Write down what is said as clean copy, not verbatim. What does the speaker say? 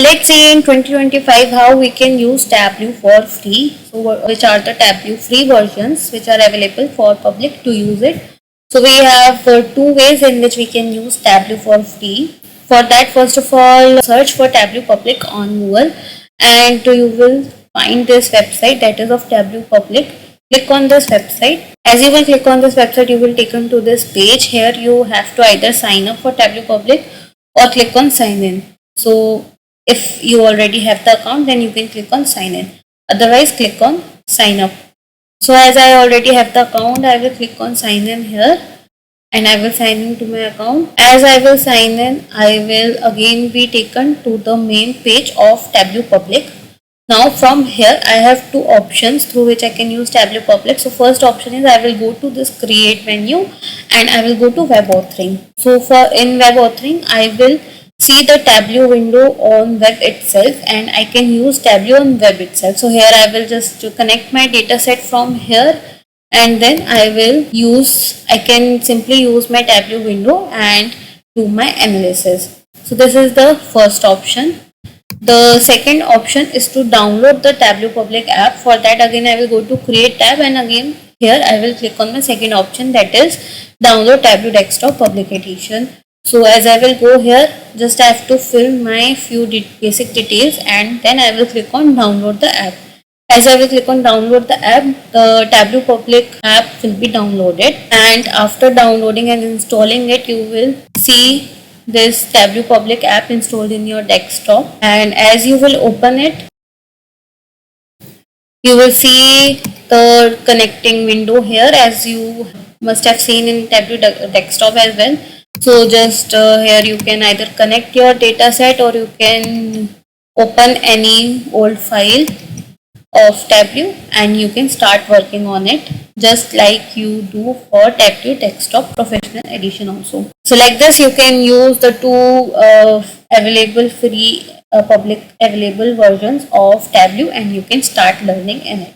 let's see in 2025 how we can use Tableau for free. So which are the Tableau free versions which are available for public to use it. So we have two ways in which we can use Tableau for free. For that, first of all, search for Tableau Public on Google and you will find this website, that is of Tableau Public. Click on this website. As you will click on this website, you will taken to this page. Here you have to either sign up for Tableau Public or click on sign in. So if you already have the account, then you can click on sign in. Otherwise, click on sign up. So as I already have the account, I will click on sign in here and I will sign in to my account. As I will sign in, I will again be taken to the main page of Tableau Public. Now from here I have two options through which I can use Tableau Public. So first option is I will go to this create menu and I will go to web authoring. So for in web authoring I will see the Tableau window on web itself and I can use Tableau on web itself. So here I will just connect my data set from here and then I can simply use my Tableau window and do my analysis. So this is the first option. The second option is to download the Tableau Public app. For that again I will go to create tab and again here I will click on the second option, that is download Tableau Desktop Public Edition. So as I will go here, just I have to fill my few basic details and then I will click on download the app. As I will click on download the app, the Tableau Public app will be downloaded and after downloading and installing it, you will see this Tableau Public app installed in your desktop, and as you will open it, you will see the connecting window here, as you must have seen in Tableau Desktop as well. So just here you can either connect your data set or you can open any old file of Tableau and you can start working on it just like you do for Tableau Desktop Professional Edition also. So like this you can use the two available free public available versions of Tableau and you can start learning in it.